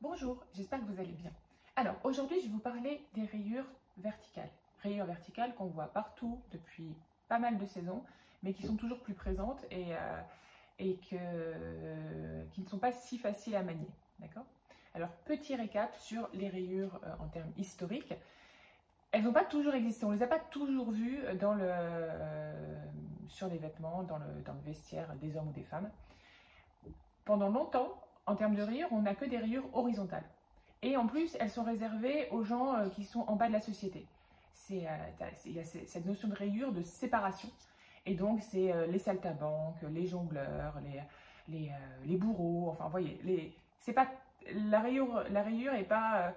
Bonjour, j'espère que vous allez bien. Alors, aujourd'hui, je vais vous parler des rayures verticales. Rayures verticales qu'on voit partout depuis pas mal de saisons, mais qui sont toujours plus présentes et qui ne sont pas si faciles à manier. D'accord? Alors, petit récap sur les rayures en termes historiques. Elles n'ont pas toujours existé, on ne les a pas toujours vues sur les vêtements, dans le vestiaire des hommes ou des femmes. Pendant longtemps, en termes de rayures, on n'a que des rayures horizontales. Et en plus, elles sont réservées aux gens qui sont en bas de la société. Il y a cette notion de rayure, de séparation. Et donc, c'est les saltimbanques, les jongleurs, les bourreaux. Enfin, vous voyez, c'est pas, la rayure n'est pas...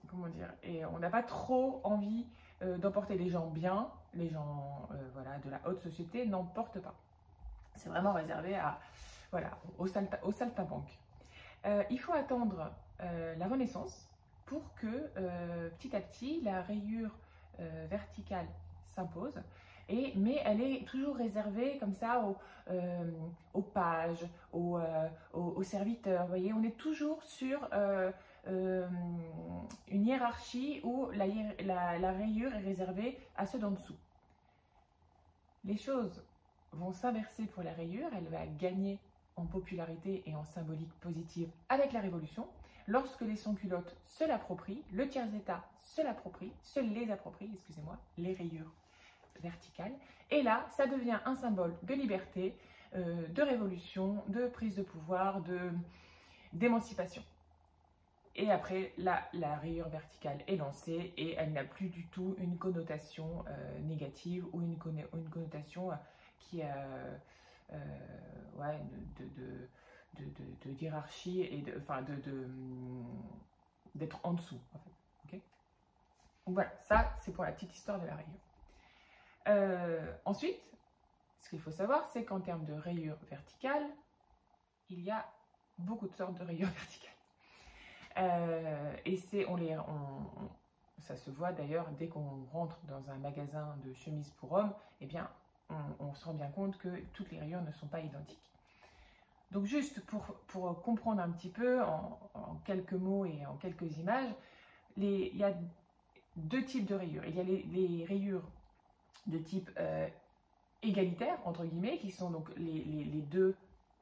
comment dire, et on n'a pas trop envie d'emporter les gens bien. Les gens voilà, de la haute société n'en portent pas. C'est vraiment réservé aux saltimbanques. Il faut attendre la Renaissance pour que petit à petit la rayure verticale s'impose. Mais elle est toujours réservée comme ça aux pages, aux serviteurs. Vous voyez, on est toujours sur une hiérarchie où la rayure est réservée à ceux d'en dessous. Les choses vont s'inverser pour la rayure, elle va gagner en popularité et en symbolique positive avec la Révolution, lorsque les sans-culottes se l'approprient, le tiers-état se les approprie, excusez-moi, les rayures verticales, et là, ça devient un symbole de liberté, de révolution, de prise de pouvoir, d'émancipation. Et après, la rayure verticale est lancée et elle n'a plus du tout une connotation négative ou une connotation qui ouais, de hiérarchie et d'être en dessous. En fait. Okay, donc voilà, ça c'est pour la petite histoire de la rayure. Ensuite, ce qu'il faut savoir, c'est qu'en termes de rayures verticales, il y a beaucoup de sortes de rayures verticales. Et ça se voit d'ailleurs dès qu'on rentre dans un magasin de chemises pour hommes, eh bien, on se rend bien compte que toutes les rayures ne sont pas identiques. Donc juste pour comprendre un petit peu en quelques mots et en quelques images, il y a deux types de rayures. Il y a les rayures de type égalitaire, entre guillemets, qui sont donc les deux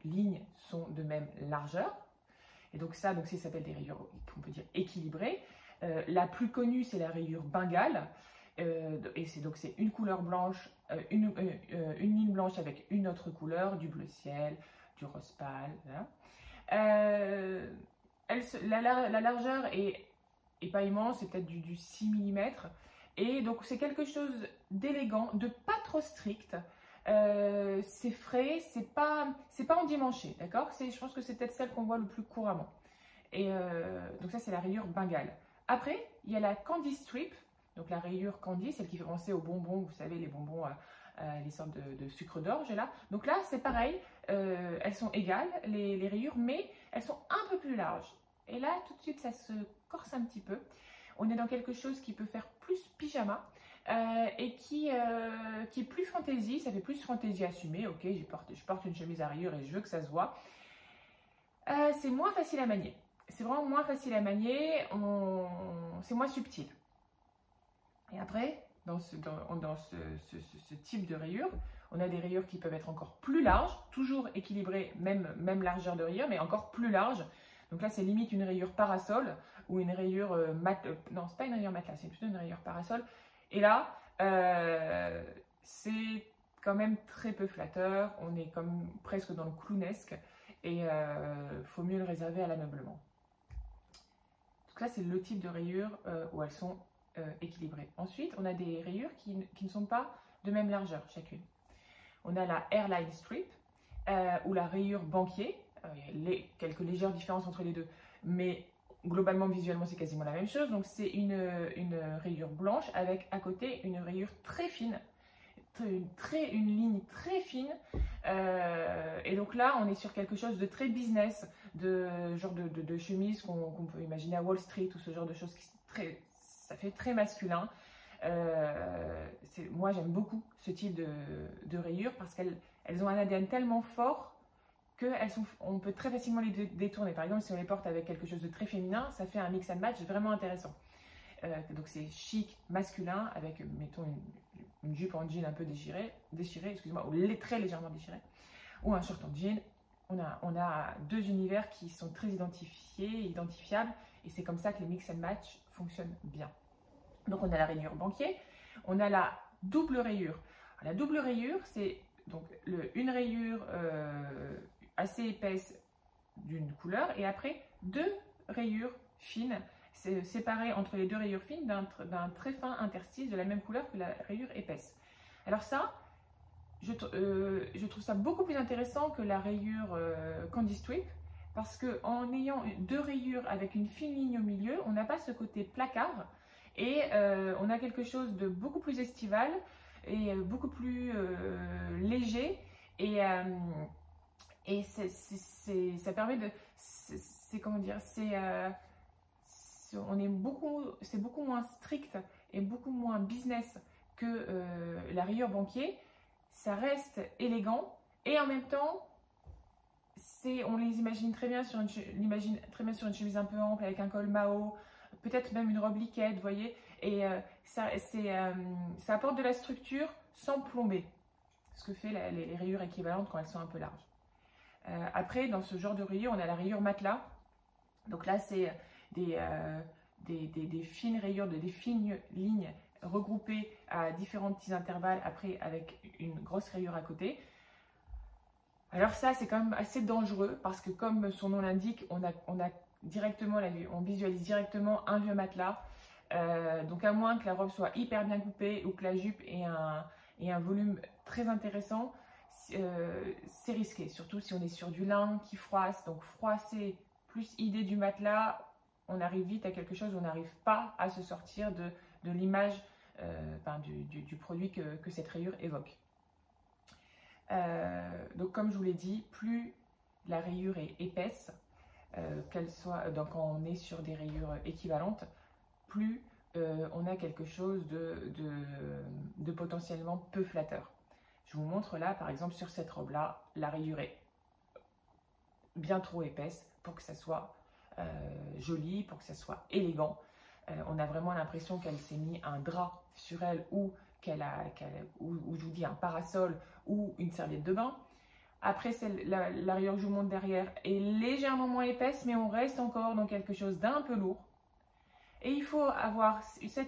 lignes sont de même largeur. Et donc ça s'appelle des rayures qu'on peut dire équilibrées. La plus connue, c'est la rayure bengale. Et c'est une couleur blanche, une ligne blanche avec une autre couleur, du bleu ciel, du rose pâle. Voilà. La largeur est pas immense, c'est peut-être du 6 mm. Et donc c'est quelque chose d'élégant, de pas trop strict. C'est frais, c'est pas endimanché, d'accord? Je pense que c'est peut-être celle qu'on voit le plus couramment. Et donc ça, c'est la rayure bengale. Après, il y a la candy strip. Donc la rayure candy, celle qui fait penser aux bonbons, vous savez, les bonbons, les sortes de sucre d'orge là. Donc là, c'est pareil, elles sont égales, les rayures, mais elles sont un peu plus larges. Et là, tout de suite, ça se corse un petit peu. On est dans quelque chose qui peut faire plus pyjama et qui est plus fantaisie, ça fait plus fantaisie assumée. Ok, je porte une chemise à rayures et je veux que ça se voit. C'est moins facile à manier. C'est vraiment moins facile à manier, c'est moins subtil. Et après, dans ce type de rayures, on a des rayures qui peuvent être encore plus larges, toujours équilibrées, même largeur de rayure, mais encore plus larges. Donc là, c'est limite une rayure parasol ou une rayure non, c'est pas une rayure matelas, c'est plutôt une rayure parasol. Et là, c'est quand même très peu flatteur. On est comme presque dans le clownesque et faut mieux le réserver à l'ameublement. Donc là, c'est le type de rayures où elles sont équilibrées. Ensuite, on a des rayures qui ne sont pas de même largeur chacune. On a la airline strip ou la rayure banquier. Il y a quelques légères différences entre les deux, mais globalement, visuellement, c'est quasiment la même chose. Donc, c'est une rayure blanche avec à côté une rayure très fine, une ligne très fine. Et donc là, on est sur quelque chose de très business, de genre de chemise qu'on peut imaginer à Wall Street ou ce genre de choses ça fait très masculin. Moi, j'aime beaucoup ce type de rayures parce qu'elles ont un ADN tellement fort on peut très facilement les détourner. Par exemple, si on les porte avec quelque chose de très féminin, ça fait un mix and match vraiment intéressant. Donc c'est chic, masculin, avec, mettons, une jupe en jean un peu déchirée, excusez-moi, ou très légèrement déchirée, ou un short en jean. On a deux univers qui sont très identifiables, et c'est comme ça que les mix and match fonctionnent bien. Donc on a la rayure banquier, on a la double rayure. Alors, la double rayure, c'est donc une rayure assez épaisse d'une couleur, et après deux rayures fines, séparées entre les deux rayures fines d'un très fin interstice de la même couleur que la rayure épaisse. Alors ça, je trouve ça beaucoup plus intéressant que la rayure Candy Strip, parce qu'en ayant deux rayures avec une fine ligne au milieu, on n'a pas ce côté placard, et on a quelque chose de beaucoup plus estival et beaucoup plus léger, et ça permet de, comment dire, c'est beaucoup moins strict et beaucoup moins business que la rayure banquier. Ça reste élégant, et en même temps, on les imagine très bien sur une chemise un peu ample avec un col Mao, peut-être même une robe liquette, vous voyez, et ça apporte de la structure sans plomber, ce que fait les rayures équivalentes quand elles sont un peu larges. Après, dans ce genre de rayure, on a la rayure matelas. Donc là, c'est des fines rayures, des fines lignes regroupées à différents petits intervalles, après avec une grosse rayure à côté. Alors ça, c'est quand même assez dangereux, parce que comme son nom l'indique, on visualise directement un vieux matelas. Donc à moins que la robe soit hyper bien coupée, ou que la jupe ait un volume très intéressant, c'est risqué, surtout si on est sur du lin qui froisse. Donc froisser plus idée du matelas, on arrive vite à quelque chose où on n'arrive pas à se sortir de l'image du produit que cette rayure évoque. Donc comme je vous l'ai dit, plus la rayure est épaisse, donc quand on est sur des rayures équivalentes, plus on a quelque chose de potentiellement peu flatteur. Je vous montre là, par exemple, sur cette robe-là, la rayure est bien trop épaisse pour que ça soit joli, pour que ça soit élégant. On a vraiment l'impression qu'elle s'est mis un drap sur elle, ou ou je vous dis un parasol ou une serviette de bain. Après, la rayure que je vous montre derrière est légèrement moins épaisse, mais on reste encore dans quelque chose d'un peu lourd. Et il faut avoir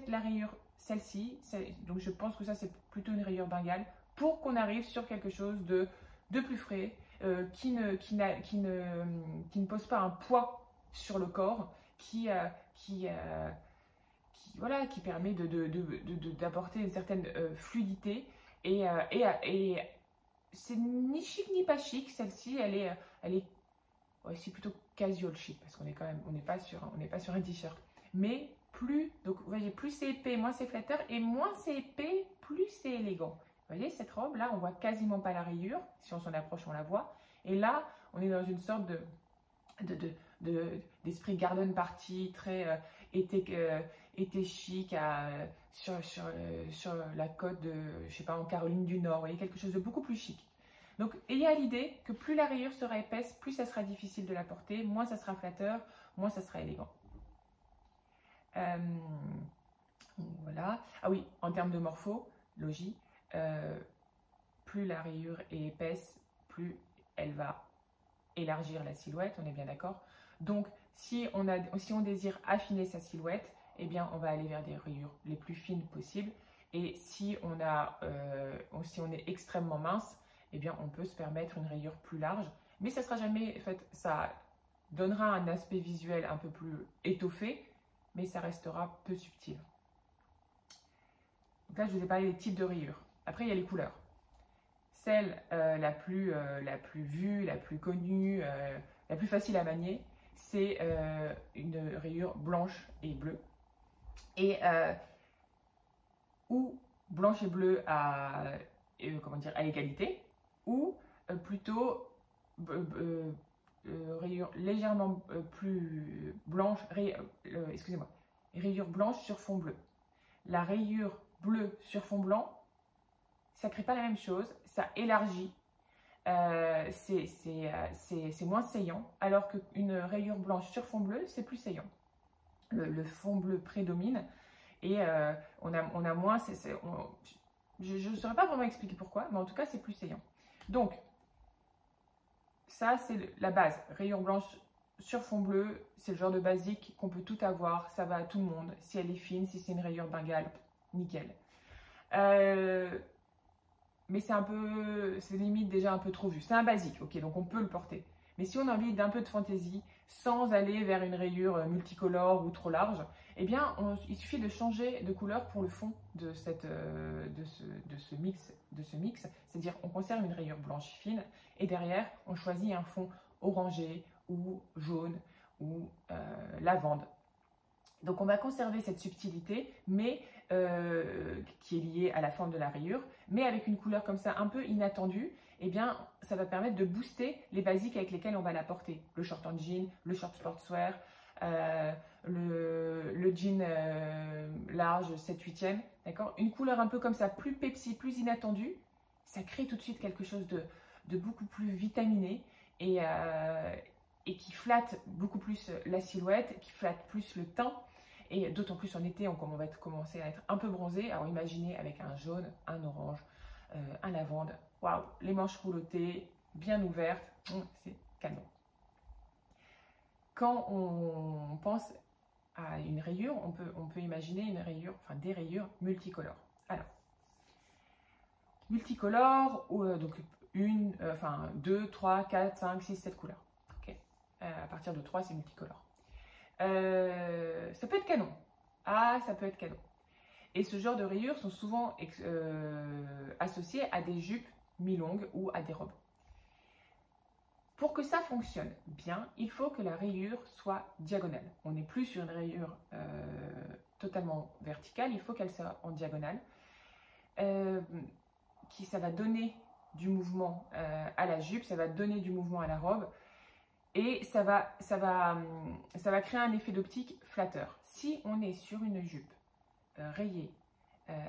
la rayure, celle-ci, donc je pense que ça c'est plutôt une rayure bengale, pour qu'on arrive sur quelque chose de plus frais, qui ne pose pas un poids sur le corps, qui permet d'apporter une certaine fluidité, et c'est ni chic ni pas chic. Celle-ci, c'est plutôt casual chic, parce qu'on n'est pas sur un t-shirt. Mais donc vous voyez, plus c'est épais, moins c'est flatteur, et moins c'est épais, plus c'est élégant. Vous voyez, cette robe là, on voit quasiment pas la rayure. Si on s'en approche, on la voit. Et là, on est dans une sorte d'esprit garden party, très été chic, sur la côte je sais pas, en Caroline du Nord. Vous voyez, quelque chose de beaucoup plus chic. Donc, ayez à l'idée que plus la rayure sera épaisse, plus ça sera difficile de la porter, moins ça sera flatteur, moins ça sera élégant. Voilà. Ah oui, en termes de morphologie, plus la rayure est épaisse, plus elle va élargir la silhouette, on est bien d'accord. Donc, si on désire affiner sa silhouette, eh bien, on va aller vers des rayures les plus fines possibles. Et si on est extrêmement mince, eh bien, on peut se permettre une rayure plus large. Mais ça sera jamais, en fait, ça donnera un aspect visuel un peu plus étoffé, mais ça restera peu subtil. Donc là, je vous ai parlé des types de rayures. Après, il y a les couleurs. Celle la plus vue, la plus connue, la plus facile à manier, c'est une rayure blanche et bleue. Et ou blanche et bleue à égalité, ou plutôt rayure légèrement plus blanche, rayure blanche sur fond bleu. La rayure bleue sur fond blanc, ça ne crée pas la même chose, ça élargit. c'est moins saillant, alors qu'une rayure blanche sur fond bleu, c'est plus saillant. Le fond bleu prédomine et on a moins... je ne saurais pas vraiment expliquer pourquoi, mais en tout cas, c'est plus saillant. Donc, ça, c'est la base. Rayure blanche sur fond bleu, c'est le genre de basique qu'on peut tout avoir, ça va à tout le monde. Si elle est fine, si c'est une rayure Bengale, nickel. Mais c'est limite déjà un peu trop vu. C'est un basique, ok, donc on peut le porter. Mais si on a envie d'un peu de fantaisie, sans aller vers une rayure multicolore ou trop large, eh bien, il suffit de changer de couleur pour le fond de ce mix. C'est-à-dire, on conserve une rayure blanche fine et derrière, on choisit un fond orangé ou jaune ou lavande. Donc, on va conserver cette subtilité, mais qui est liée à la forme de la rayure, mais avec une couleur comme ça un peu inattendue, eh bien, ça va permettre de booster les basiques avec lesquels on va la porter. Le short en jean, le short sportswear, le jean large 7/8e, d'accord? Une couleur un peu comme ça, plus Pepsi, plus inattendue, ça crée tout de suite quelque chose de beaucoup plus vitaminé et qui flatte beaucoup plus la silhouette, qui flatte plus le teint. Et d'autant plus en été, on va commencer à être un peu bronzé. Alors imaginez avec un jaune, un orange, un lavande. Waouh, les manches roulottées, bien ouvertes, c'est canon. Quand on pense à une rayure, on peut imaginer une rayure, enfin des rayures multicolores. Alors, multicolores, donc 2, 3, 4, 5, 6, 7 couleurs. Okay. À partir de 3, c'est multicolore. Ça peut être canon. Ah, ça peut être canon. Et ce genre de rayures sont souvent associées à des jupes mi-longues ou à des robes. Pour que ça fonctionne bien, il faut que la rayure soit diagonale. On n'est plus sur une rayure totalement verticale, il faut qu'elle soit en diagonale. Ça va donner du mouvement à la jupe, ça va donner du mouvement à la robe. Et ça va créer un effet d'optique flatteur. Si on est sur une jupe rayée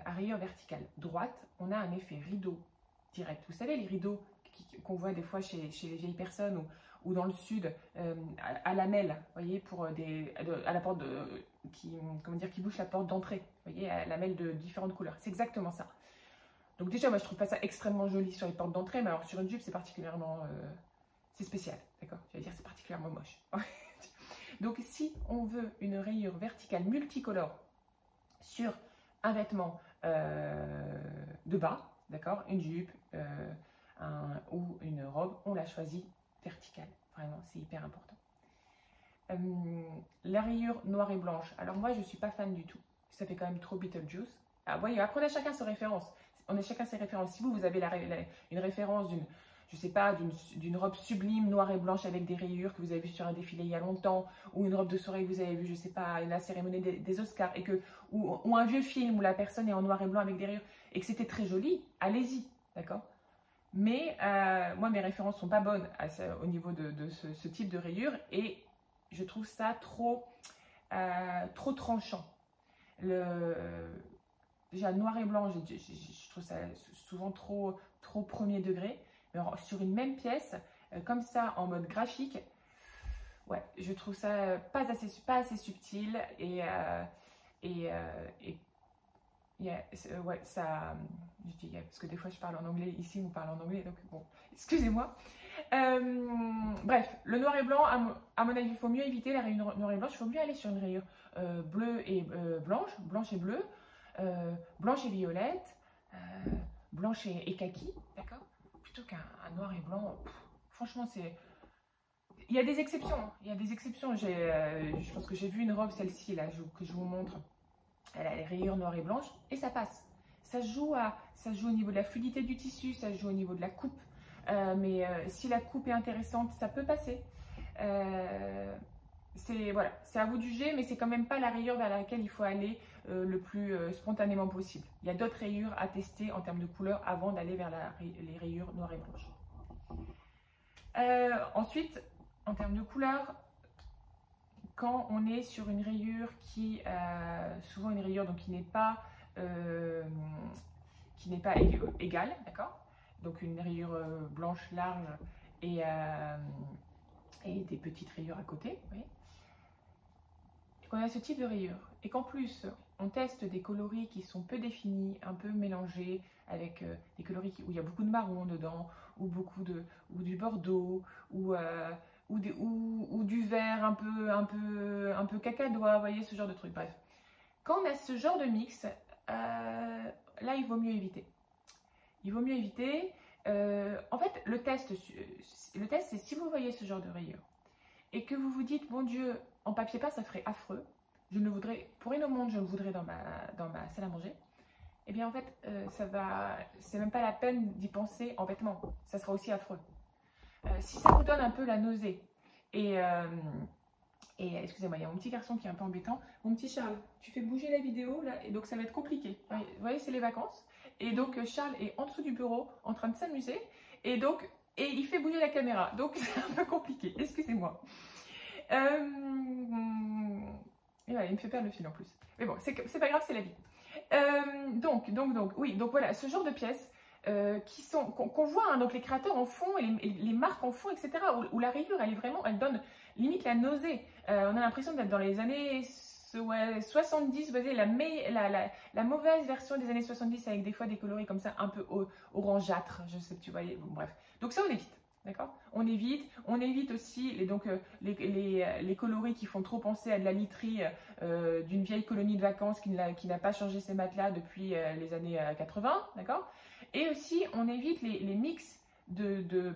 à rayure verticale droite, on a un effet rideau direct. Vous savez, les rideaux qu'on voit des fois chez les vieilles personnes ou dans le sud, à lamelles, voyez, à la porte qui bouche la porte d'entrée, voyez, à lamelles de différentes couleurs. C'est exactement ça. Donc déjà, moi, je trouve pas ça extrêmement joli sur les portes d'entrée, mais alors sur une jupe, c'est particulièrement... c'est spécial, d'accord? J'allais dire c'est particulièrement moche. Donc si on veut une rayure verticale multicolore sur un vêtement de bas, d'accord? Une jupe ou une robe, on la choisit verticale. Vraiment, c'est hyper important. La rayure noire et blanche. Alors moi, je ne suis pas fan du tout. Ça fait quand même trop Beetlejuice. Ah, voyez, après on a chacun ses références. On a chacun ses références. Si vous avez une référence je sais pas, d'une robe sublime, noire et blanche avec des rayures que vous avez vu sur un défilé il y a longtemps, ou une robe de soirée que vous avez vue, je sais pas, à la cérémonie des Oscars, ou un vieux film où la personne est en noir et blanc avec des rayures, et que c'était très joli, allez-y, d'accord? Mais moi, mes références sont pas bonnes au niveau de ce type de rayures, et je trouve ça trop tranchant. Déjà, noir et blanc, je trouve ça souvent trop premier degré. Alors, sur une même pièce, comme ça, en mode graphique, ouais, je trouve ça pas assez subtil ouais, ça, je dis parce que des fois je parle en anglais, ici on parle en anglais, donc bon, excusez-moi. Bref, le noir et blanc, à mon avis, il faut mieux éviter la rayure noir et blanche, il faut mieux aller sur une rayure bleue et blanche et bleue, blanche et violette, blanche et kaki, d'accord? Plutôt qu'un noir et blanc, franchement, c'est... Il y a des exceptions, hein. Il y a des exceptions. Je pense que j'ai vu une robe, celle-ci, là, que je vous montre. Elle a les rayures noires et blanches, et ça passe. Ça se joue au niveau de la fluidité du tissu, ça se joue au niveau de la coupe. Mais si la coupe est intéressante, ça peut passer. Voilà, c'est à vous de juger, mais c'est quand même pas la rayure vers laquelle il faut aller le plus spontanément possible. Il y a d'autres rayures à tester en termes de couleur avant d'aller vers les rayures noires et blanches. Ensuite, en termes de couleur, quand on est sur une rayure souvent une rayure donc qui n'est pas égale, d'accord? donc une rayure blanche large et des petites rayures à côté, vous voyez. Qu'on a ce type de rayures et qu'en plus on teste des coloris qui sont peu définis, un peu mélangés avec des coloris où il y a beaucoup de marron dedans ou ou du bordeaux ou du vert un peu cacadois, vous voyez, ce genre de truc. Bref, quand on a ce genre de mix, là il vaut mieux éviter. Il vaut mieux éviter. En fait, le test c'est si vous voyez ce genre de rayures et que vous vous dites, mon Dieu, en papier peint, ça ferait affreux. Je ne voudrais, pour rien au monde, je le voudrais dans ma salle à manger. Eh bien, en fait, c'est même pas la peine d'y penser en vêtements. Ça sera aussi affreux. Si ça vous donne un peu la nausée, et excusez-moi, il y a mon petit garçon qui est un peu embêtant. Mon petit Charles, tu fais bouger la vidéo, là, et donc ça va être compliqué. Vous voyez, c'est les vacances. Et donc, Charles est en dessous du bureau, en train de s'amuser. Et il fait bouger la caméra. Donc, c'est un peu compliqué. Excusez-moi. Et voilà, il me fait perdre le fil en plus. Mais bon, c'est pas grave, c'est la vie. Donc voilà, ce genre de pièces qu'on voit, hein, donc les créateurs en font, et les marques en font, etc. Où la rayure, elle donne limite la nausée. On a l'impression d'être dans les années 70, vous voyez, la mauvaise version des années 70 avec des fois des coloris comme ça, un peu orangeâtres, je sais, tu vois, bon bref. Donc ça, on évite. D'accord? On évite aussi les coloris qui font trop penser à de la literie d'une vieille colonie de vacances qui n'a pas changé ses matelas depuis les années 80, d'accord? Et aussi, on évite les mix de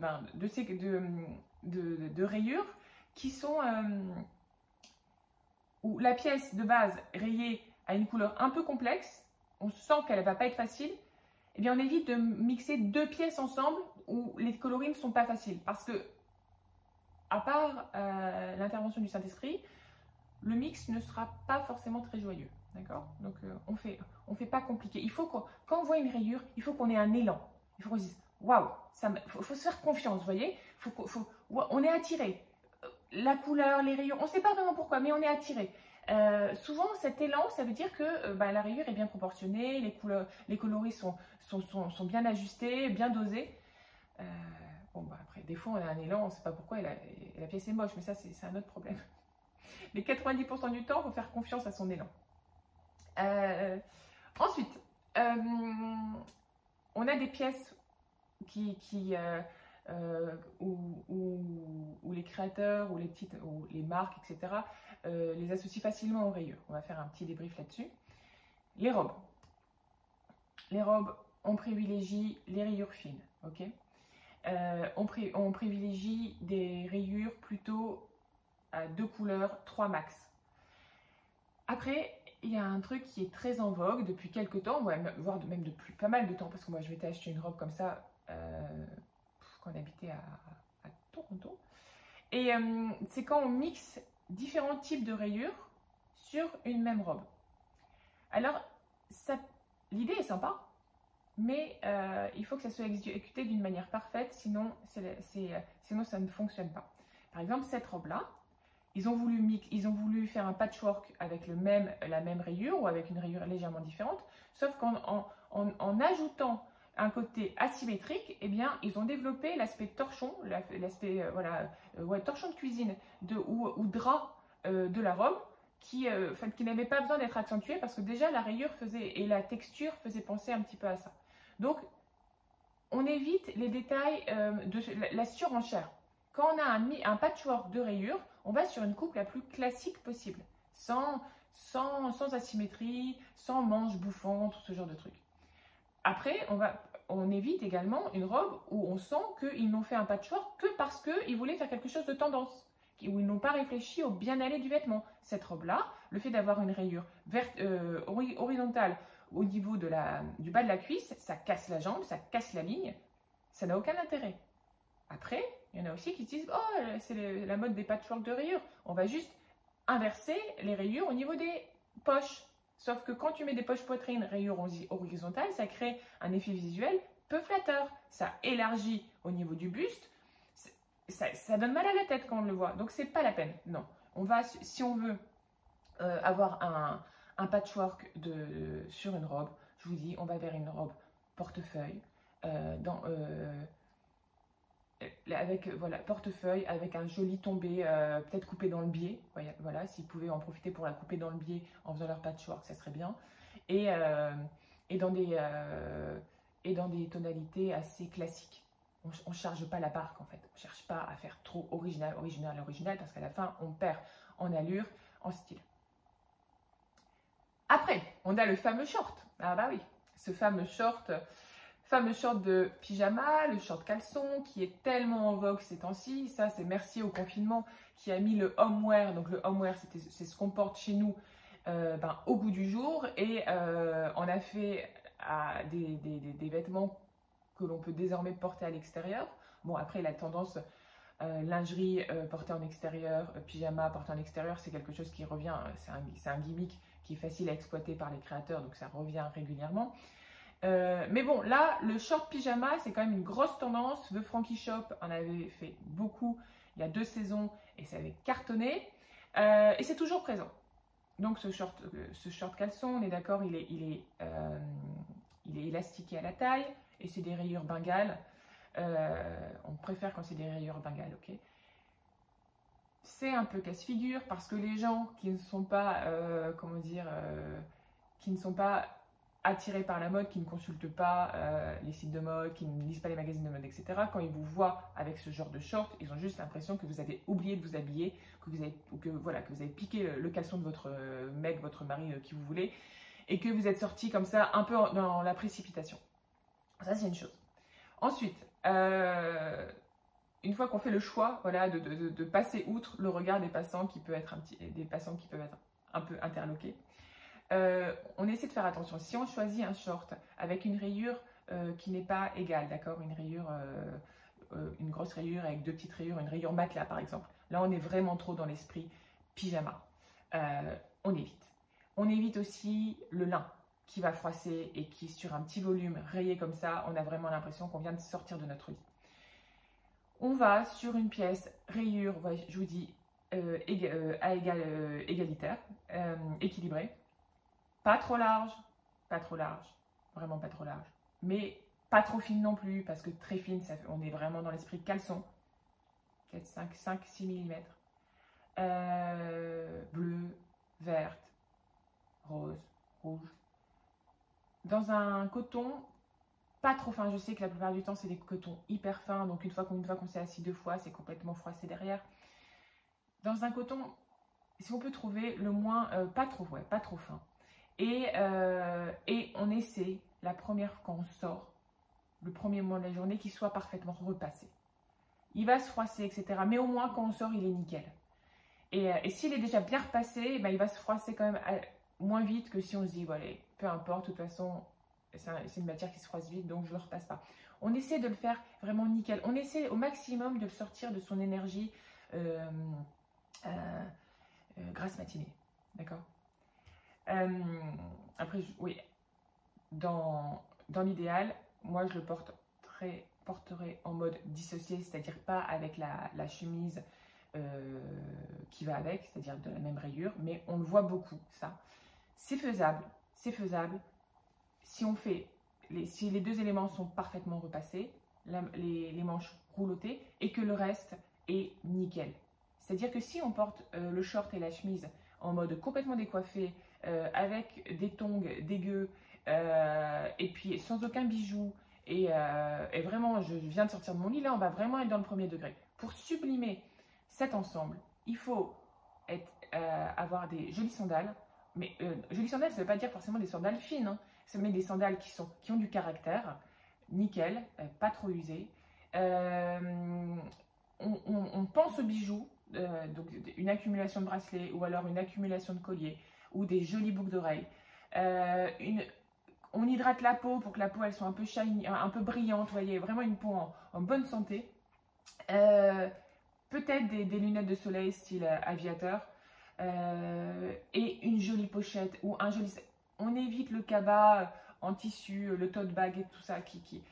rayures qui sont où la pièce de base rayée a une couleur un peu complexe, on sent qu'elle ne va pas être facile. Eh bien, on évite de mixer deux pièces ensemble où les coloris ne sont pas faciles. Parce que, à part l'intervention du Saint-Esprit, le mix ne sera pas forcément très joyeux. D'accord? Donc, on fait pas compliqué. Il faut quand on voit une rayure, il faut qu'on ait un élan. Il faut qu'on se dise, waouh, faut se faire confiance, vous voyez? On est attiré. La couleur, les rayures, on ne sait pas vraiment pourquoi, mais on est attiré. Souvent, cet élan, ça veut dire que la rayure est bien proportionnée, les coloris sont bien ajustés, bien dosés. Après, des fois, on a un élan, on ne sait pas pourquoi, et la pièce est moche, mais ça, c'est un autre problème. Mais 90% du temps, il faut faire confiance à son élan. Ensuite, on a des pièces où les créateurs, ou les marques, etc., les associent facilement aux rayures. On va faire un petit débrief là-dessus. Les robes. Les robes, on privilégie les rayures fines, ok? On privilégie des rayures plutôt à 2 couleurs, 3 max. Après, il y a un truc qui est très en vogue depuis quelques temps, voire même depuis pas mal de temps, parce que moi je m'étais acheté une robe comme ça quand on habitait à Toronto. Et c'est quand on mixe différents types de rayures sur une même robe. Alors, l'idée est sympa, mais il faut que ça soit exécuté d'une manière parfaite, sinon ça ne fonctionne pas. Par exemple, cette robe-là, ils ont voulu faire un patchwork avec la même rayure ou avec une rayure légèrement différente, sauf qu'en ajoutant un côté asymétrique, eh bien, ils ont développé l'aspect torchon, l'aspect torchon de cuisine ou drap de la robe, qui n'avait pas besoin d'être accentué parce que déjà la rayure et la texture faisaient penser un petit peu à ça. Donc, on évite les détails de la surenchère. Quand on a un patchwork de rayures, on va sur une coupe la plus classique possible, sans asymétrie, sans manches bouffantes, ce genre de trucs. Après, on évite également une robe où on sent qu'ils n'ont fait un patchwork que parce qu'ils voulaient faire quelque chose de tendance, où ils n'ont pas réfléchi au bien-aller du vêtement. Cette robe-là, le fait d'avoir une rayure horizontale au niveau du bas de la cuisse, ça casse la jambe, ça casse la ligne, ça n'a aucun intérêt. Après, il y en a aussi qui se disent « Oh, c'est la mode des patchwork de rayures. On va juste inverser les rayures au niveau des poches. » Sauf que quand tu mets des poches poitrine rayures horizontales, ça crée un effet visuel peu flatteur. Ça élargit au niveau du buste. Ça donne mal à la tête quand on le voit. Donc, c'est pas la peine. Non. Si on veut avoir un patchwork sur une robe, je vous dis, on va vers une robe portefeuille avec voilà, portefeuille, avec un joli tombé, peut-être coupé dans le biais. Voilà, s'ils pouvaient en profiter pour la couper dans le biais en faisant leur patchwork, ça serait bien. Et, euh, et, dans des tonalités assez classiques. On ne charge pas la barque en fait. On ne cherche pas à faire trop original, parce qu'à la fin, on perd en allure, en style. Après, on a le fameux short. Ah bah oui, ce fameux short de pyjama, le short caleçon qui est tellement en vogue ces temps-ci. Ça, c'est merci au confinement qui a mis le homeware. Donc le homeware, c'est ce qu'on porte chez nous au goût du jour. Et on a fait des vêtements que l'on peut désormais porter à l'extérieur. Bon, après, la tendance lingerie portée en extérieur, pyjama porté en extérieur, c'est quelque chose qui revient. C'est un gimmick qui est facile à exploiter par les créateurs, donc ça revient régulièrement. Mais bon, là, le short pyjama, c'est quand même une grosse tendance. The Frankie Shop en avait fait beaucoup il y a 2 saisons et ça avait cartonné. Et c'est toujours présent. Donc ce short caleçon, on est d'accord, il est élastiqué à la taille et c'est des rayures Bengale. On préfère quand c'est des rayures Bengale, ok. C'est un peu casse-figure parce que les gens qui ne sont pas, qui ne sont pas attirés par la mode, qui ne consultent pas les sites de mode, qui ne lisent pas les magazines de mode, etc., quand ils vous voient avec ce genre de short, ils ont juste l'impression que vous avez oublié de vous habiller, que vous avez piqué le caleçon de votre mec, votre mari, qui vous voulez, et que vous êtes sorti comme ça, un peu dans la précipitation. Ça, c'est une chose. Ensuite, une fois qu'on fait le choix, voilà, de passer outre le regard des passants qui peut être un peu interloqués, on essaie de faire attention. Si on choisit un short avec une rayure qui n'est pas égale, d'accord, une grosse rayure avec 2 petites rayures, une rayure matelas par exemple, là on est vraiment trop dans l'esprit pyjama. On évite. On évite aussi le lin qui va froisser et qui, sur un petit volume rayé comme ça, on a vraiment l'impression qu'on vient de sortir de notre lit. On va sur une pièce rayure, je vous dis, égalitaire, équilibrée. Pas trop large, vraiment pas trop large. Mais pas trop fine non plus, parce que très fine, on est vraiment dans l'esprit caleçon. 5-6 mm. Bleu, verte, rose, rouge. Dans un coton, pas trop fin. Je sais que la plupart du temps, c'est des cotons hyper fins. Donc une fois qu'on s'est assis 2 fois, c'est complètement froissé derrière. Dans un coton, si on peut trouver le moins, pas trop fin. Et on essaie, la première fois quand on sort, le premier moment de la journée, qu'il soit parfaitement repassé. Il va se froisser, etc. Mais au moins, quand on sort, il est nickel. Et s'il est déjà bien repassé, il va se froisser quand même moins vite que si on se dit, voilà, peu importe, de toute façon, c'est une matière qui se froisse vite, donc je ne le repasse pas. On essaie de le faire vraiment nickel. On essaie au maximum de le sortir de son énergie grasse matinée. D'accord. Après, oui, dans l'idéal, moi je le porterai en mode dissocié, c'est-à-dire pas avec la chemise qui va avec, c'est-à-dire de la même rayure, mais on le voit beaucoup, ça. C'est faisable. Si les 2 éléments sont parfaitement repassés, les manches roulottées, et que le reste est nickel. C'est-à-dire que si on porte le short et la chemise en mode complètement décoiffé, avec des tongs dégueux, et puis sans aucun bijou, et vraiment, je viens de sortir de mon lit, là, on va vraiment être dans le premier degré. Pour sublimer cet ensemble, il faut avoir des jolies sandales. Mais jolies sandales, ça ne veut pas dire forcément des sandales fines, hein. Ça met des sandales qui ont du caractère, nickel, pas trop usées. On pense aux bijoux, donc une accumulation de bracelets ou alors une accumulation de colliers ou des jolies boucles d'oreilles. On hydrate la peau pour que la peau elle soit un peu shiny, un peu brillante, voyez, vraiment une peau en bonne santé. Peut-être des lunettes de soleil style aviateur et une jolie pochette ou un joli... On évite le cabas en tissu, le tote bag et tout ça qui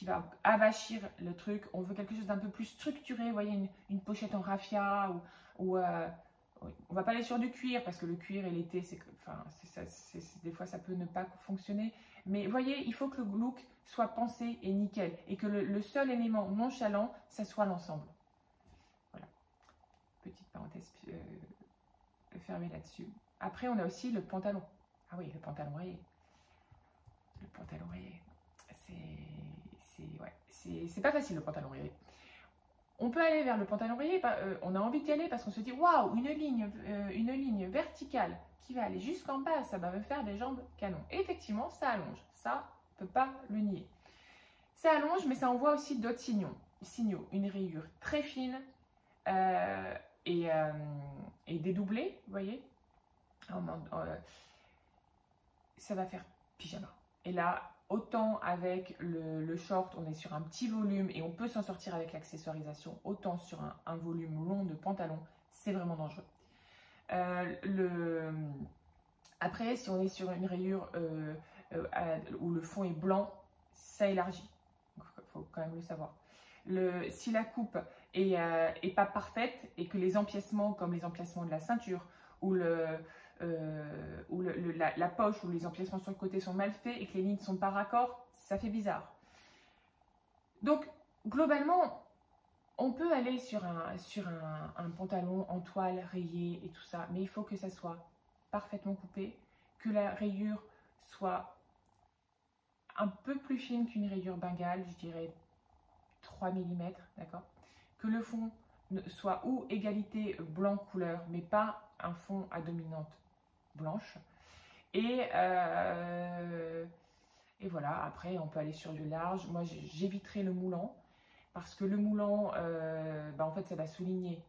va avachir le truc. On veut quelque chose d'un peu plus structuré, vous voyez, une pochette en raffia ou on va pas aller sur du cuir parce que le cuir et l'été, des fois ça peut ne pas fonctionner. Mais vous voyez, il faut que le look soit pensé et nickel. Et que le seul élément nonchalant, ça soit l'ensemble. Voilà. Petite parenthèse fermée là-dessus. Après, on a aussi le pantalon. Ah oui, le pantalon rayé. Le pantalon rayé. C'est pas facile, le pantalon rayé. On peut aller vers le pantalon rayé, on a envie d'y aller parce qu'on se dit waouh, une ligne verticale qui va aller jusqu'en bas, ça va me faire des jambes canon. Et effectivement, ça allonge, ça, on ne peut pas le nier. Ça allonge, mais ça envoie aussi d'autres signaux. Une rayure très fine et dédoublée, vous voyez. Ça va faire pyjama. Et là, autant avec le short, on est sur un petit volume et on peut s'en sortir avec l'accessoirisation, autant sur un volume long de pantalon, c'est vraiment dangereux. Après, si on est sur une rayure où le fond est blanc, ça élargit. Il faut quand même le savoir. Si la coupe est pas parfaite et que les empiècements, comme les empiècements de la ceinture ou la poche ou les empiècements sur le côté sont mal faits et que les lignes ne sont pas raccords, ça fait bizarre. Donc, globalement, on peut aller sur un pantalon en toile rayé et tout ça, mais il faut que ça soit parfaitement coupé, que la rayure soit un peu plus fine qu'une rayure bengale, je dirais 3 mm, d'accord? Que le fond soit ou égalité blanc couleur, mais pas un fond à dominante blanche. Et voilà, après on peut aller sur du large. Moi j'éviterai le moulant parce que le moulant, en fait ça va souligner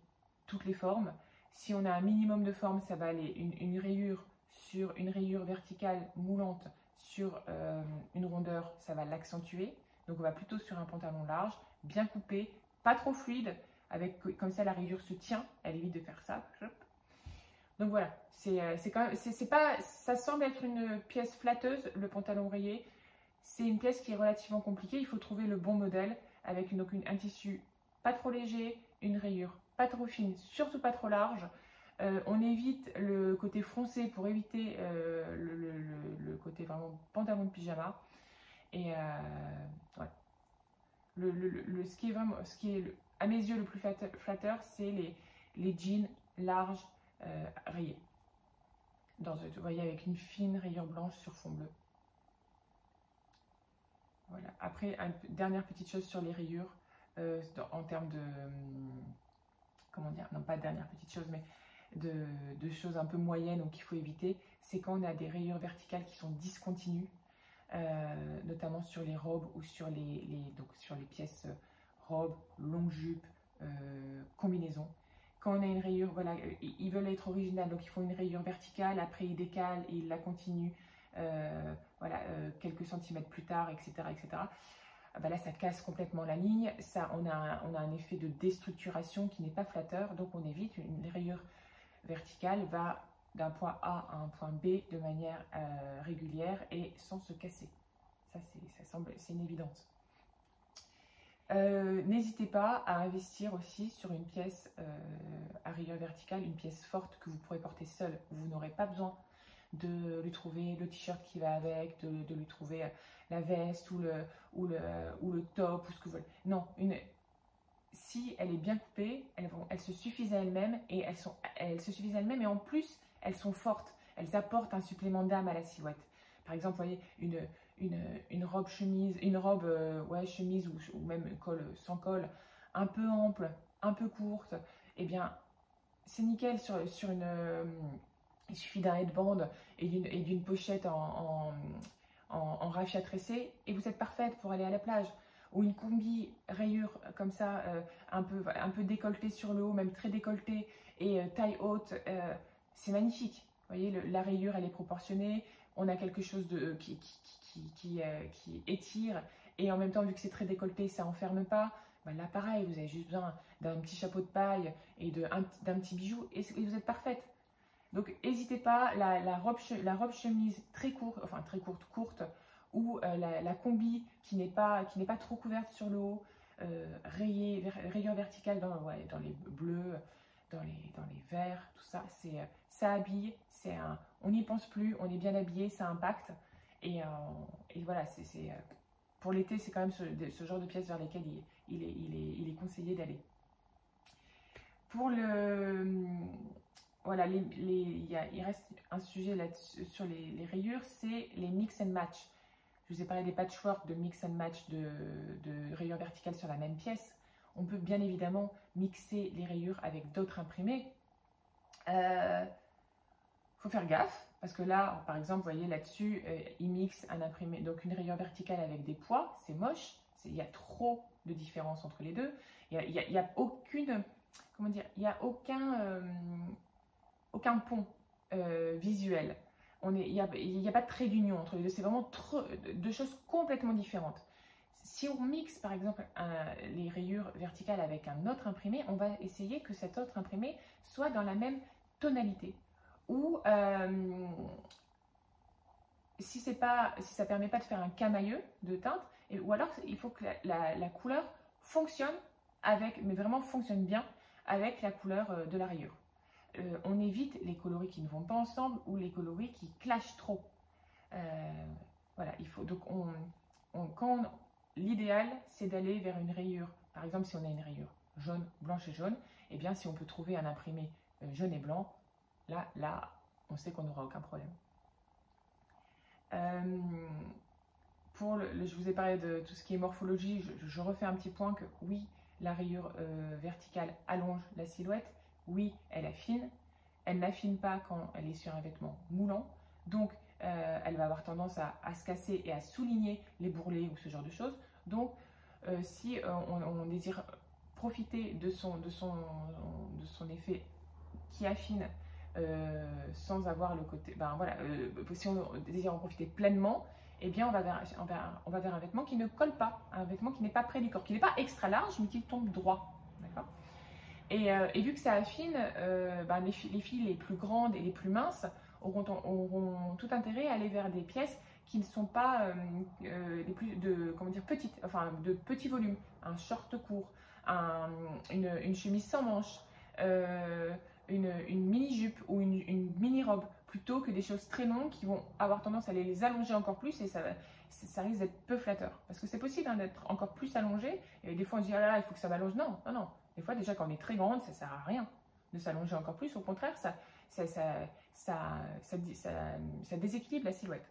toutes les formes. Si on a un minimum de forme, ça va aller une rayure sur une rayure verticale moulante sur une rondeur, ça va l'accentuer. Donc on va plutôt sur un pantalon large, bien coupé, pas trop fluide, comme ça la rayure se tient, elle évite de faire ça. Donc voilà, ça semble être une pièce flatteuse, le pantalon rayé. C'est une pièce qui est relativement compliquée, il faut trouver le bon modèle avec un tissu pas trop léger, une rayure pas trop fine, surtout pas trop large. On évite le côté froncé pour éviter le côté vraiment pantalon de pyjama. Et ouais. Ce qui est à mes yeux le plus flatteur, c'est les jeans larges rayés. Vous voyez, avec une fine rayure blanche sur fond bleu. Voilà. Après, dernière petite chose sur les rayures, en termes de... comment dire? Non, pas dernière petite chose, mais de choses un peu moyennes ou qu'il faut éviter, c'est quand on a des rayures verticales qui sont discontinues, notamment sur les robes ou sur sur les pièces robes, longues jupes, combinaisons. Quand on a une rayure, voilà, ils veulent être original, donc ils font une rayure verticale, après ils décalent et ils la continuent, voilà, quelques centimètres plus tard, etc. etc. Là, ça casse complètement la ligne, on a un effet de déstructuration qui n'est pas flatteur, donc on évite. Une rayure verticale va d'un point A à un point B de manière régulière et sans se casser. Ça, c'est une évidence. N'hésitez pas à investir aussi sur une pièce à rayure verticale, une pièce forte que vous pourrez porter seul. Vous n'aurez pas besoin de lui trouver le t-shirt qui va avec, de lui trouver la veste ou le top ou ce que vous voulez. Non, si elle est bien coupée, elles se suffisent à elles-mêmes et elles se suffisent à elles-mêmes et en plus elles sont fortes. Elles apportent un supplément d'âme à la silhouette. Par exemple, vous voyez une robe chemise, chemise ou même col sans col, un peu ample, un peu courte. Eh bien, c'est nickel sur une. Il suffit d'un headband et d'une pochette en raffia tressé et vous êtes parfaite pour aller à la plage. Ou une combi rayure comme ça, un peu décolletée sur le haut, même très décolletée et taille haute, c'est magnifique. Vous voyez, la rayure, elle est proportionnée. On a quelque chose qui étire et en même temps, vu que c'est très décolleté, ça n'enferme pas. Là, pareil, vous avez juste besoin d'un petit chapeau de paille et d'un petit bijou et vous êtes parfaite. Donc, n'hésitez pas, la robe chemise très courte, courte, ou la combi qui n'est pas trop couverte sur le haut, rayure verticale dans les bleus, dans les verts, tout ça, ça habille, on n'y pense plus, on est bien habillé, ça impacte Et voilà, pour l'été, c'est quand même ce genre de pièces vers lesquelles il est conseillé d'aller. Pour voilà, il reste un sujet là sur les rayures, c'est les mix and match. Je vous ai parlé des patchwork, de mix and match de rayures verticales sur la même pièce. On peut bien évidemment mixer les rayures avec d'autres imprimés. Faut faire gaffe, parce que là, par exemple, vous voyez là-dessus, il mixe un imprimé, donc une rayure verticale avec des poids, c'est moche, il y a trop de différence entre les deux. Il n'y a aucune, comment dire, il n'y a aucun pont visuel. Il n'y a pas de trait d'union entre les deux, c'est vraiment deux choses complètement différentes. Si on mixe par exemple les rayures verticales avec un autre imprimé, on va essayer que cet autre imprimé soit dans la même tonalité. Ou si ça ne permet pas de faire un camailleux de teinte, ou alors il faut que la couleur fonctionne mais vraiment fonctionne bien avec la couleur de la rayure. On évite les coloris qui ne vont pas ensemble ou les coloris qui clashent trop. Voilà, il faut donc l'idéal c'est d'aller vers une rayure. Par exemple, si on a une rayure jaune, blanche et jaune, et bien si on peut trouver un imprimé jaune et blanc, là, on sait qu'on n'aura aucun problème. Je vous ai parlé de tout ce qui est morphologie, je refais un petit point que oui, la rayure verticale allonge la silhouette, oui, elle affine, elle n'affine pas quand elle est sur un vêtement moulant, donc elle va avoir tendance à se casser et à souligner les bourrelets ou ce genre de choses. Donc, si on désire profiter de son effet qui affine, sans avoir le côté, si on désire en profiter pleinement, eh bien on va vers un vêtement qui ne colle pas, un vêtement qui n'est pas près du corps, qui n'est pas extra large mais qui tombe droit, d'accord. Et vu que ça affine, les filles les plus grandes et les plus minces auront tout intérêt à aller vers des pièces qui ne sont pas petites, enfin de petit volume, un short court, une chemise sans manches, une mini-jupe ou une mini-robe, plutôt que des choses très longues qui vont avoir tendance à les allonger encore plus, et ça risque d'être peu flatteur. Parce que c'est possible d'être encore plus allongé, et des fois on se dit, ah là là, il faut que ça m'allonge. Non, non, non. Des fois, déjà, quand on est très grande, ça ne sert à rien de s'allonger encore plus. Au contraire, ça déséquilibre la silhouette.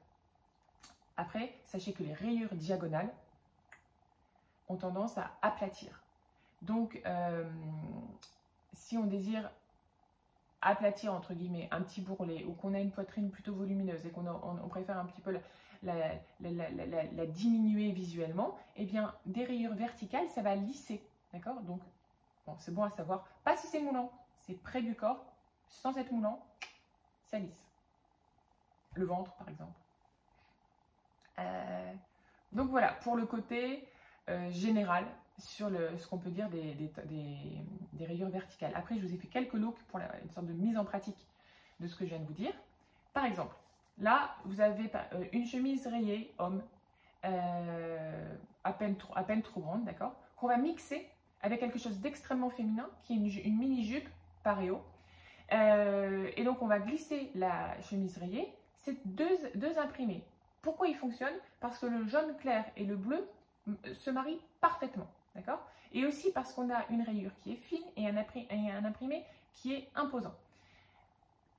Après, sachez que les rayures diagonales ont tendance à aplatir. Donc, si on désire aplatir, entre guillemets, un petit bourrelet, ou qu'on a une poitrine plutôt volumineuse et qu'on préfère un petit peu la diminuer visuellement, eh bien, des rayures verticales, ça va lisser, d'accord? Donc, bon, c'est bon à savoir. Pas si c'est moulant, c'est près du corps, sans être moulant, ça lisse. Le ventre, par exemple. Donc voilà, pour le côté général, sur ce qu'on peut dire des rayures verticales. Après, je vous ai fait quelques looks pour une sorte de mise en pratique de ce que je viens de vous dire. Par exemple, là, vous avez une chemise rayée, homme, à peine trop grande, d'accord, qu'on va mixer avec quelque chose d'extrêmement féminin, qui est une mini-jupe paréo. Et donc, on va glisser la chemise rayée. C'est deux imprimés. Pourquoi ils fonctionnent? Parce que le jaune clair et le bleu se marient parfaitement, d'accord? Et aussi parce qu'on a une rayure qui est fine et un imprimé qui est imposant.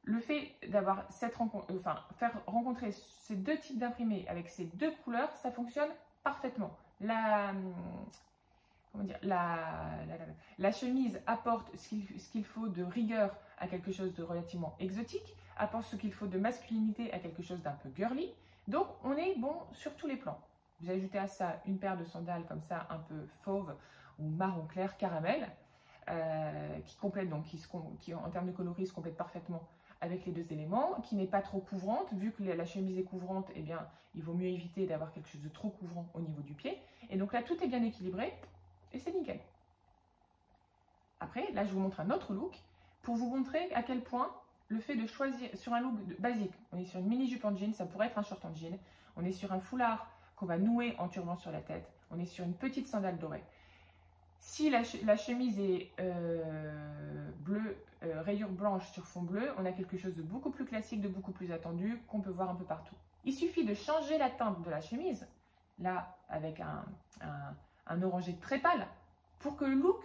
Le fait d'avoir faire rencontrer ces deux types d'imprimés avec ces deux couleurs, ça fonctionne parfaitement. La chemise apporte ce qu'il faut de rigueur à quelque chose de relativement exotique, apporte ce qu'il faut de masculinité à quelque chose d'un peu girly. Donc, on est bon sur tous les plans. Vous ajoutez à ça une paire de sandales comme ça, un peu fauve ou marron clair, caramel, qui complète, donc qui en termes de coloris se complète parfaitement avec les deux éléments, qui n'est pas trop couvrante. Vu que la chemise est couvrante, eh bien, il vaut mieux éviter d'avoir quelque chose de trop couvrant au niveau du pied. Et donc là, tout est bien équilibré et c'est nickel. Après, là, je vous montre un autre look pour vous montrer à quel point le fait de choisir sur un look basique, on est sur une mini-jupe en jean, ça pourrait être un short en jean, on est sur un foulard qu'on va nouer en turban sur la tête, on est sur une petite sandale dorée. Si la chemise est bleue, rayure blanche sur fond bleu, on a quelque chose de beaucoup plus classique, de beaucoup plus attendu, qu'on peut voir un peu partout. Il suffit de changer la teinte de la chemise, là avec un orangé très pâle, pour que le look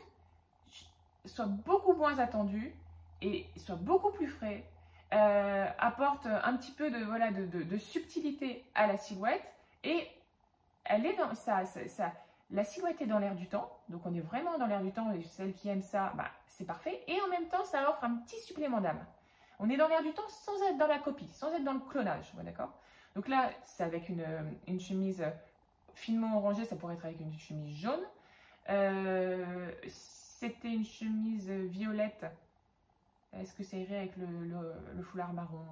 soit beaucoup moins attendu et soit beaucoup plus frais, apporte un petit peu de subtilité à la silhouette et elle est dans la silhouette est dans l'air du temps, donc on est vraiment dans l'air du temps et celles qui aiment ça, bah, c'est parfait. Et en même temps, ça offre un petit supplément d'âme. On est dans l'air du temps sans être dans la copie, sans être dans le clonage, d'accord? Donc là, c'est avec une chemise finement orangée, ça pourrait être avec une chemise jaune. C'était une chemise violette. Est-ce que ça irait avec le foulard marron?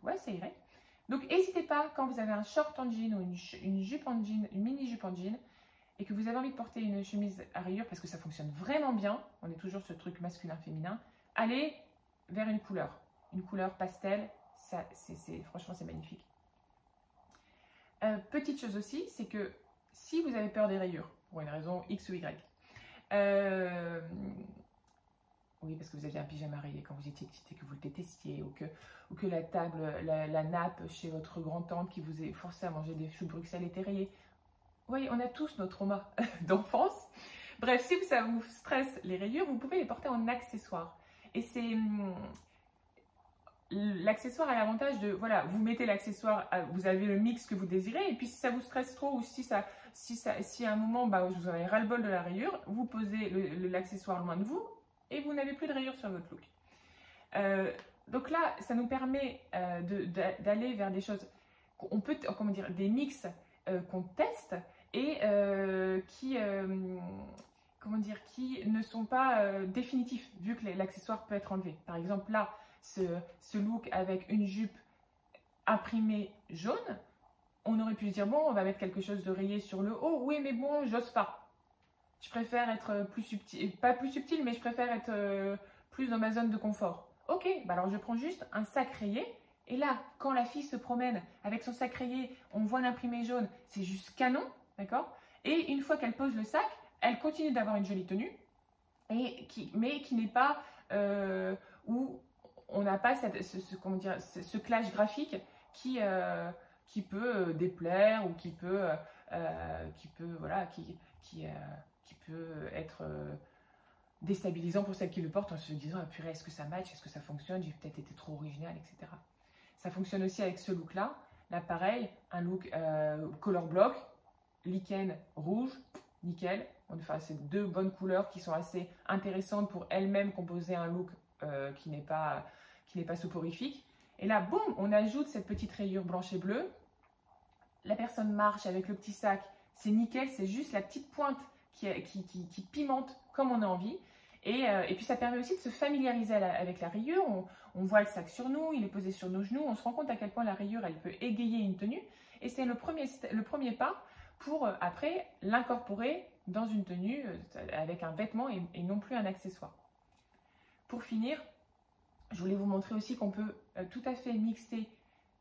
Ouais, ça irait. Donc, n'hésitez pas, quand vous avez un short en jean ou une jupe en jean, une mini jupe en jean, et que vous avez envie de porter une chemise à rayures, parce que ça fonctionne vraiment bien, on est toujours ce truc masculin-féminin, allez vers une couleur pastel, franchement, c'est magnifique. Petite chose aussi, c'est que si vous avez peur des rayures, pour une raison X ou Y, oui, parce que vous aviez un pyjama rayé quand vous étiez petite et que vous le détestiez, ou que la table, la nappe chez votre grand-tante qui vous est forcée à manger des choux de Bruxelles était rayée. Oui, on a tous nos traumas d'enfance. Bref, si ça vous stresse les rayures, vous pouvez les porter en accessoire. Et c'est... L'accessoire a l'avantage de, voilà, vous mettez l'accessoire, vous avez le mix que vous désirez, et puis si ça vous stresse trop, ou si à un moment, bah, vous avez ras-le-bol de la rayure, vous posez l'accessoire loin de vous, et vous n'avez plus de rayures sur votre look. Donc là, ça nous permet d'aller vers des choses, comment dire, des mix qu'on teste, et comment dire, qui ne sont pas définitifs, vu que l'accessoire peut être enlevé. Par exemple, là, ce look avec une jupe imprimée jaune, on aurait pu se dire, bon, on va mettre quelque chose de rayé sur le haut. Oui, mais bon, j'ose pas. Je préfère être plus subtil, pas plus subtil, mais je préfère être plus dans ma zone de confort. Ok, bah alors je prends juste un sac rayé. Et là, quand la fille se promène avec son sac rayé, on voit l'imprimé jaune, c'est juste canon, d'accord? Et une fois qu'elle pose le sac, elle continue d'avoir une jolie tenue, mais qui n'est pas où on n'a pas ce clash graphique qui peut déplaire ou qui peut être déstabilisant pour celle qui le porte en se disant ah, purée, est-ce que ça match, est-ce que ça fonctionne, j'ai peut-être été trop original, etc. Ça fonctionne aussi avec ce look-là. Là, pareil, un look color block, lichen rouge, nickel. Enfin, c'est deux bonnes couleurs qui sont assez intéressantes pour elles-mêmes composer un look qui n'est pas soporifique. Et là, boum, on ajoute cette petite rayure blanche et bleue. La personne marche avec le petit sac, c'est nickel, c'est juste la petite pointe qui pimente comme on a envie. Et puis ça permet aussi de se familiariser avec la rayure. On voit le sac sur nous, il est posé sur nos genoux, on se rend compte à quel point la rayure, elle peut égayer une tenue. Et c'est le premier pas pour après l'incorporer dans une tenue avec un vêtement et non plus un accessoire. Pour finir, je voulais vous montrer aussi qu'on peut tout à fait mixer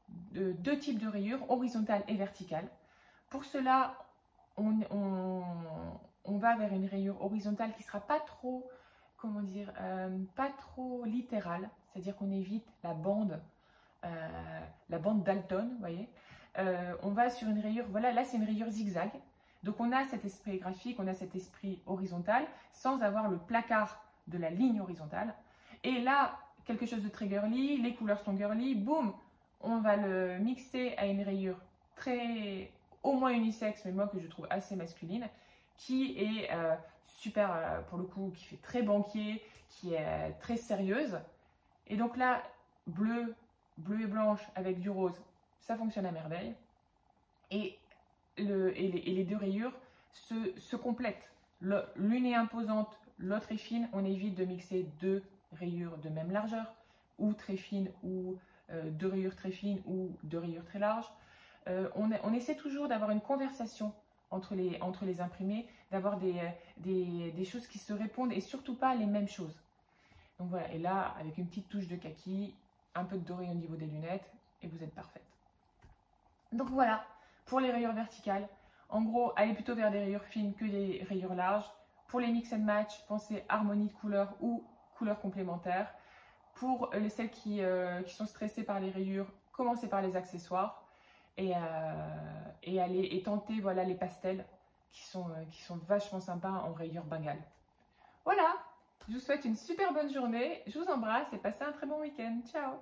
deux types de rayures, horizontales et verticales. Pour cela, on va vers une rayure horizontale qui ne sera pas trop, comment dire, pas trop littérale, c'est-à-dire qu'on évite la bande Dalton, vous voyez. On va sur une rayure, voilà, là c'est une rayure zigzag. Donc on a cet esprit graphique, on a cet esprit horizontal, sans avoir le placard de la ligne horizontale. Et là, quelque chose de très girly, les couleurs sont girly, boum, on va le mixer à une rayure très, au moins unisexe, mais moi que je trouve assez masculine, qui est super, pour le coup, qui fait très banquier, qui est très sérieuse. Et donc là, bleu et blanche avec du rose, ça fonctionne à merveille. Et les deux rayures se complètent. L'une est imposante, l'autre est fine. On évite de mixer deux rayures de même largeur, ou très fines, ou deux rayures très fines, ou deux rayures très larges. On essaie toujours d'avoir une conversation entre les imprimés, d'avoir des choses qui se répondent et surtout pas les mêmes choses. Donc voilà, et là, avec une petite touche de kaki, un peu de doré au niveau des lunettes, et vous êtes parfaite. Donc voilà, pour les rayures verticales, en gros, allez plutôt vers des rayures fines que des rayures larges. Pour les mix and match, pensez harmonie de couleurs ou couleurs complémentaires. Pour celles qui sont stressées par les rayures, commencez par les accessoires. et tenter voilà, les pastels qui sont vachement sympas en rayures Bengale. Voilà, je vous souhaite une super bonne journée, je vous embrasse et passez un très bon week-end. Ciao!